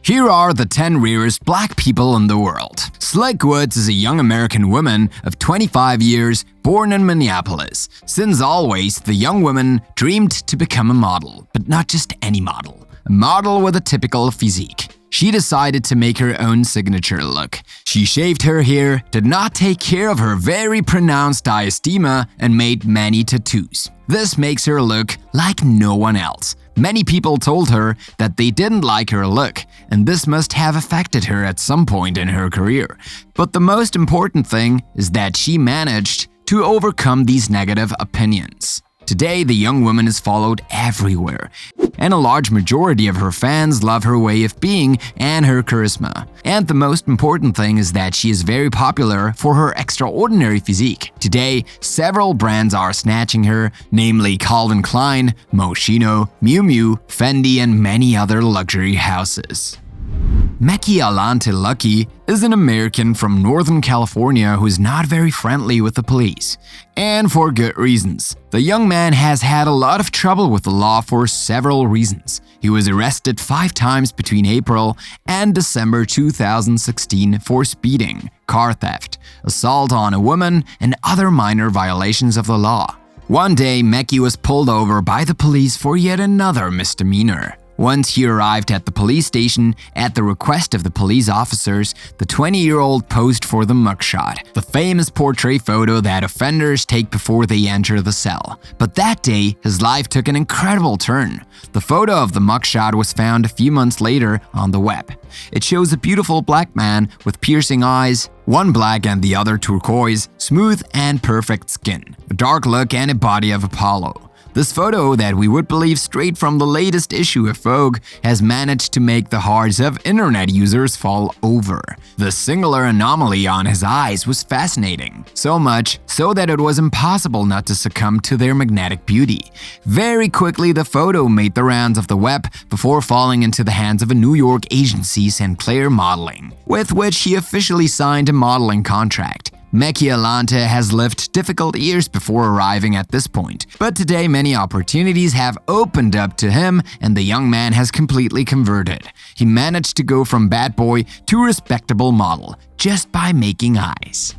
Here are the 10 rarest black people in the world. Slick Woods is a young American woman of 25 years, born in Minneapolis. Since always, the young woman dreamed to become a model, but not just any model. A model with a typical physique. She decided to make her own signature look. She shaved her hair, did not take care of her very pronounced diastema, and made many tattoos. This makes her look like no one else. Many people told her that they didn't like her look, and this must have affected her at some point in her career. But the most important thing is that she managed to overcome these negative opinions. Today, the young woman is followed everywhere, and a large majority of her fans love her way of being and her charisma. And the most important thing is that she is very popular for her extraordinary physique. Today, several brands are snatching her, namely Calvin Klein, Moschino, Miu Miu, Fendi, and many other luxury houses. Mackie Alante Lucky is an American from Northern California who is not very friendly with the police. And for good reasons. The young man has had a lot of trouble with the law for several reasons. He was arrested 5 times between April and December 2016 for speeding, car theft, assault on a woman, and other minor violations of the law. One day, Mackie was pulled over by the police for yet another misdemeanor. Once he arrived at the police station, at the request of the police officers, the 20-year-old posed for the mugshot, the famous portrait photo that offenders take before they enter the cell. But that day, his life took an incredible turn. The photo of the mugshot was found a few months later on the web. It shows a beautiful black man with piercing eyes, one black and the other turquoise, smooth and perfect skin, a dark look and a body of Apollo. This photo that we would believe straight from the latest issue of Vogue has managed to make the hearts of internet users fall over. The singular anomaly on his eyes was fascinating, so much so that it was impossible not to succumb to their magnetic beauty. Very quickly, the photo made the rounds of the web before falling into the hands of a New York agency, Sinclair Modeling, with which he officially signed a modeling contract. Mackie Alante has lived difficult years before arriving at this point, but today many opportunities have opened up to him and the young man has completely converted. He managed to go from bad boy to respectable model just by making eyes.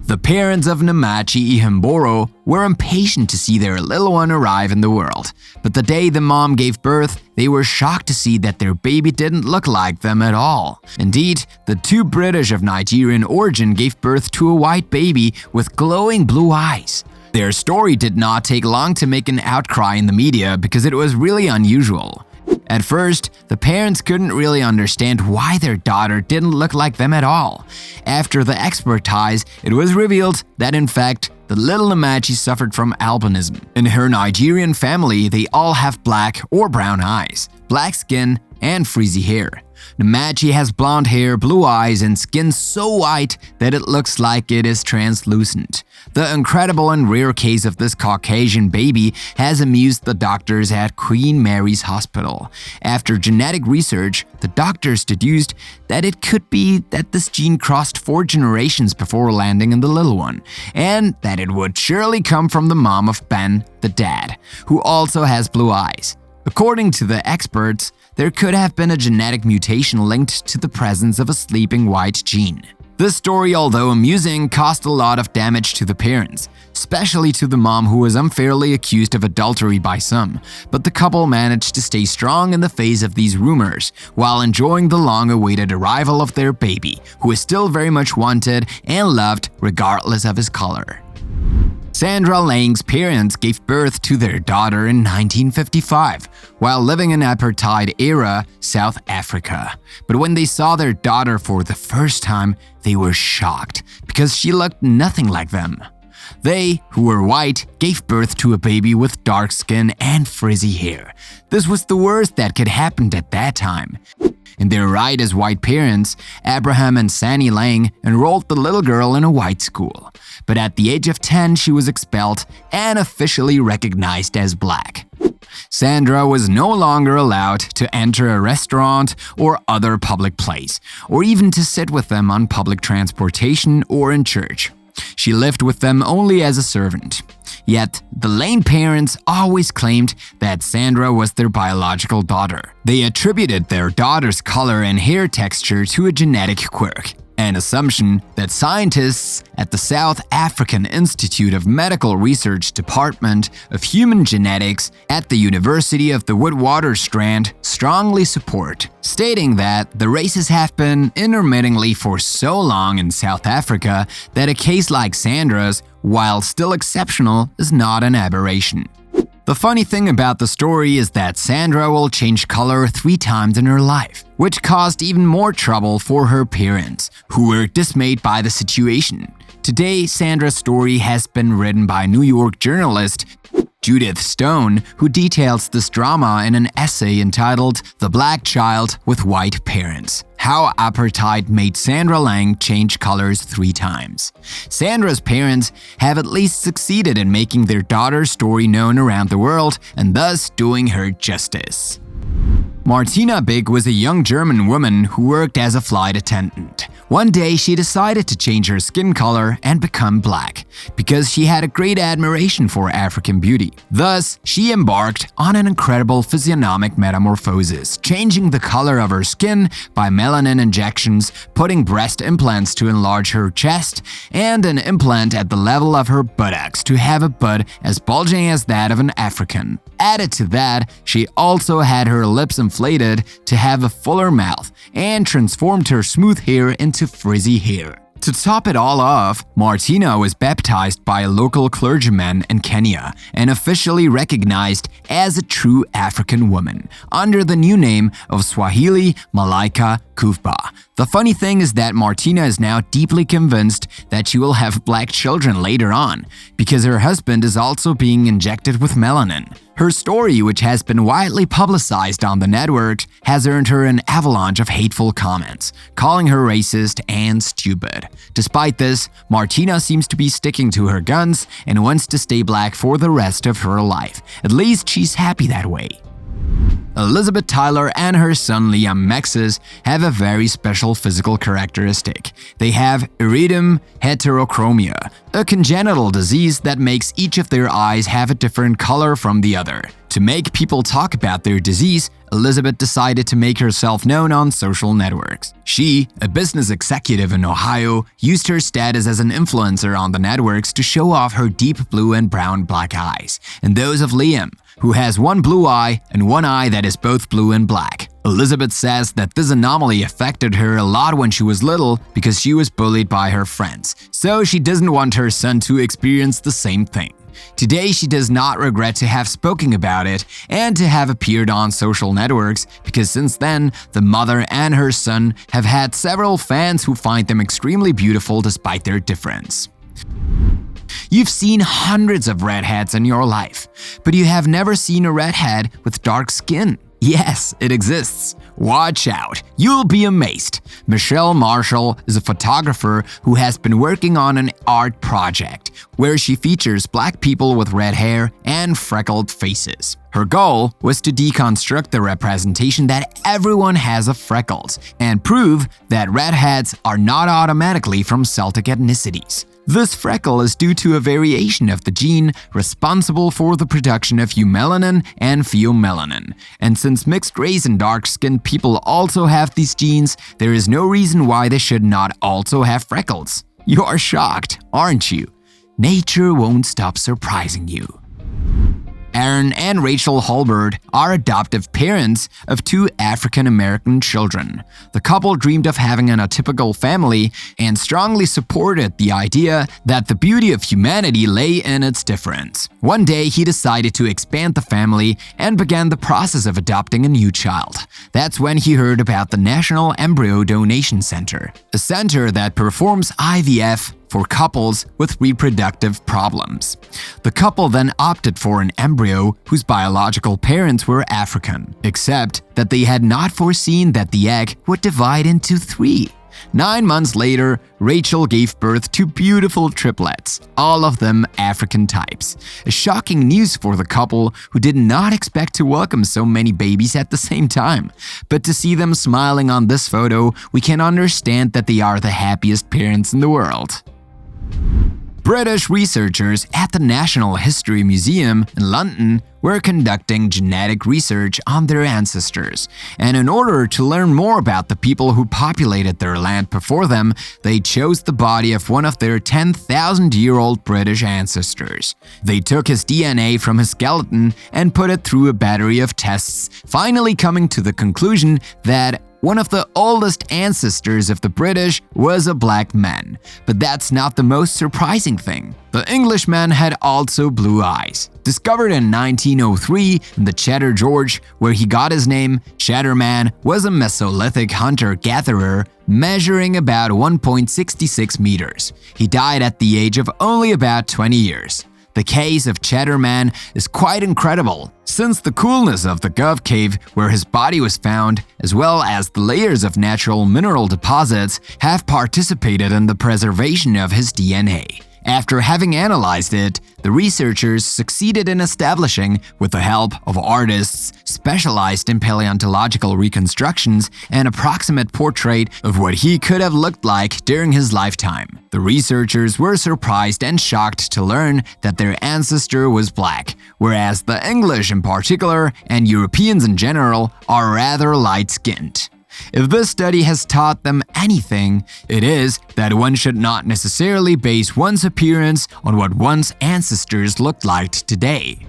The parents of Namachi Ihamboro were impatient to see their little one arrive in the world. But the day the mom gave birth, they were shocked to see that their baby didn't look like them at all. Indeed, the 2 British of Nigerian origin gave birth to a white baby with glowing blue eyes. Their story did not take long to make an outcry in the media because it was really unusual. At first, the parents couldn't really understand why their daughter didn't look like them at all. After the expertise, it was revealed that in fact, the little Namachi suffered from albinism. In her Nigerian family, they all have black or brown eyes, black skin, and frizzy hair. Namachi has blonde hair, blue eyes, and skin so white that it looks like it is translucent. The incredible and rare case of this Caucasian baby has amused the doctors at Queen Mary's Hospital. After genetic research, the doctors deduced that it could be that this gene crossed 4 generations before landing in the little one, and that it would surely come from the mom of Ben, the dad, who also has blue eyes. According to the experts, there could have been a genetic mutation linked to the presence of a sleeping white gene. This story, although amusing, caused a lot of damage to the parents, especially to the mom who was unfairly accused of adultery by some. But the couple managed to stay strong in the face of these rumors, while enjoying the long-awaited arrival of their baby, who is still very much wanted and loved regardless of his color. Sandra Lang's parents gave birth to their daughter in 1955 while living in apartheid-era South Africa. But when they saw their daughter for the first time, they were shocked because she looked nothing like them. They, who were white, gave birth to a baby with dark skin and frizzy hair. This was the worst that could happen at that time. In their right as white parents, Abraham and Sandy Lang enrolled the little girl in a white school. But at the age of 10, she was expelled and officially recognized as black. Sandra was no longer allowed to enter a restaurant or other public place, or even to sit with them on public transportation or in church. She lived with them only as a servant. Yet, the Lane parents always claimed that Sandra was their biological daughter. They attributed their daughter's color and hair texture to a genetic quirk, an assumption that scientists at the South African Institute of Medical Research Department of Human Genetics at the University of the Witwatersrand strongly support, stating that the races have been intermittently for so long in South Africa that a case like Sandra's, while still exceptional, is not an aberration. The funny thing about the story is that Sandra will change color 3 times in her life, which caused even more trouble for her parents, who were dismayed by the situation. Today, Sandra's story has been written by New York journalist Judith Stone, who details this drama in an essay entitled "The Black Child with White Parents: How Apartheid Made Sandra Lang Change Colors 3 Times." Sandra's parents have at least succeeded in making their daughter's story known around the world and thus doing her justice. Martina Big was a young German woman who worked as a flight attendant. One day, she decided to change her skin color and become black, because she had a great admiration for African beauty. Thus, she embarked on an incredible physiognomic metamorphosis, changing the color of her skin by melanin injections, putting breast implants to enlarge her chest, and an implant at the level of her buttocks to have a butt as bulging as that of an African. Added to that, she also had her lips inflated to have a fuller mouth and transformed her smooth hair into frizzy hair. To top it all off, Martina was baptized by a local clergyman in Kenya and officially recognized as a true African woman under the new name of Swahili Malaika Kufba. The funny thing is that Martina is now deeply convinced that she will have black children later on, because her husband is also being injected with melanin. Her story, which has been widely publicized on the network, has earned her an avalanche of hateful comments, calling her racist and stupid. Despite this, Martina seems to be sticking to her guns and wants to stay black for the rest of her life. At least she's happy that way. Elizabeth Tyler and her son Liam Maxis have a very special physical characteristic. They have iridium heterochromia, a congenital disease that makes each of their eyes have a different color from the other. To make people talk about their disease, Elizabeth decided to make herself known on social networks. She, a business executive in Ohio, used her status as an influencer on the networks to show off her deep blue and brown black eyes, and those of Liam, who has one blue eye and one eye that is both blue and black. Elizabeth says that this anomaly affected her a lot when she was little because she was bullied by her friends, so she doesn't want her son to experience the same thing. Today, she does not regret to have spoken about it and to have appeared on social networks, because since then, the mother and her son have had several fans who find them extremely beautiful despite their difference. You've seen hundreds of redheads in your life, but you have never seen a redhead with dark skin. Yes, it exists. Watch out, you'll be amazed. Michelle Marshall is a photographer who has been working on an art project where she features black people with red hair and freckled faces. Her goal was to deconstruct the representation that everyone has of freckles and prove that redheads are not automatically from Celtic ethnicities. This freckle is due to a variation of the gene responsible for the production of eumelanin and pheomelanin. And since mixed race and dark-skinned people also have these genes, there is no reason why they should not also have freckles. You are shocked, aren't you? Nature won't stop surprising you. Aaron and Rachel Hallberg are adoptive parents of 2 African-American children. The couple dreamed of having an atypical family and strongly supported the idea that the beauty of humanity lay in its difference. One day, he decided to expand the family and began the process of adopting a new child. That's when he heard about the National Embryo Donation Center, a center that performs IVF for couples with reproductive problems. The couple then opted for an embryo whose biological parents were African, except that they had not foreseen that the egg would divide into 3. 9 months later, Rachel gave birth to beautiful triplets, all of them African types. A shocking news for the couple, who did not expect to welcome so many babies at the same time. But to see them smiling on this photo, we can understand that they are the happiest parents in the world. British researchers at the National History Museum in London were conducting genetic research on their ancestors, and in order to learn more about the people who populated their land before them, they chose the body of one of their 10,000-year-old British ancestors. They took his DNA from his skeleton and put it through a battery of tests, finally coming to the conclusion that one of the oldest ancestors of the British was a black man. But that's not the most surprising thing. The Englishman had also blue eyes. Discovered in 1903 in the Cheddar Gorge, where he got his name, Shatterman was a Mesolithic hunter-gatherer measuring about 1.66 meters. He died at the age of only about 20 years. The case of Shatterman is quite incredible, since the coolness of the Gulf Cave where his body was found, as well as the layers of natural mineral deposits, have participated in the preservation of his DNA. After having analyzed it, the researchers succeeded in establishing, with the help of artists specialized in paleontological reconstructions, an approximate portrait of what he could have looked like during his lifetime. The researchers were surprised and shocked to learn that their ancestor was black, whereas the English in particular, and Europeans in general, are rather light-skinned. If this study has taught them anything, it is that one should not necessarily base one's appearance on what one's ancestors looked like today.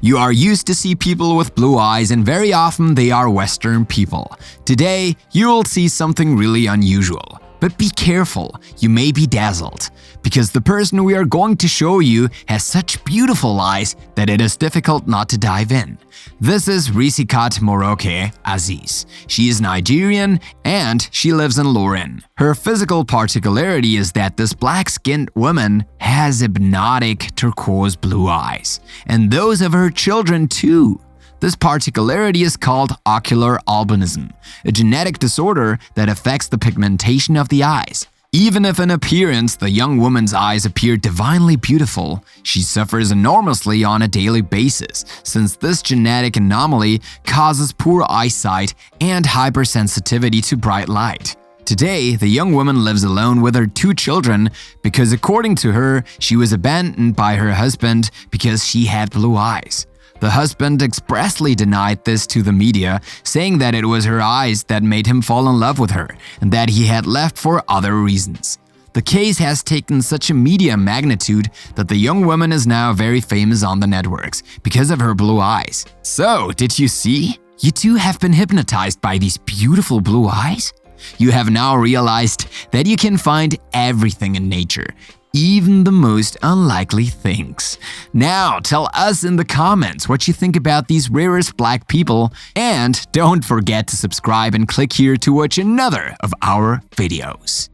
You are used to see people with blue eyes, and very often they are Western people. Today, you will see something really unusual. But be careful, you may be dazzled, because the person we are going to show you has such beautiful eyes that it is difficult not to dive in. This is Risikat Moroke Aziz. She is Nigerian and she lives in Lorin. Her physical particularity is that this black-skinned woman has hypnotic turquoise blue eyes, and those of her children too. This particularity is called ocular albinism, a genetic disorder that affects the pigmentation of the eyes. Even if in appearance the young woman's eyes appear divinely beautiful, she suffers enormously on a daily basis, since this genetic anomaly causes poor eyesight and hypersensitivity to bright light. Today, the young woman lives alone with her 2 children because, according to her, she was abandoned by her husband because she had blue eyes. The husband expressly denied this to the media, saying that it was her eyes that made him fall in love with her and that he had left for other reasons. The case has taken such a media magnitude that the young woman is now very famous on the networks because of her blue eyes. So, did you see? You too have been hypnotized by these beautiful blue eyes? You have now realized that you can find everything in nature, even the most unlikely things. Now, tell us in the comments what you think about these rarest black people, and don't forget to subscribe and click here to watch another of our videos.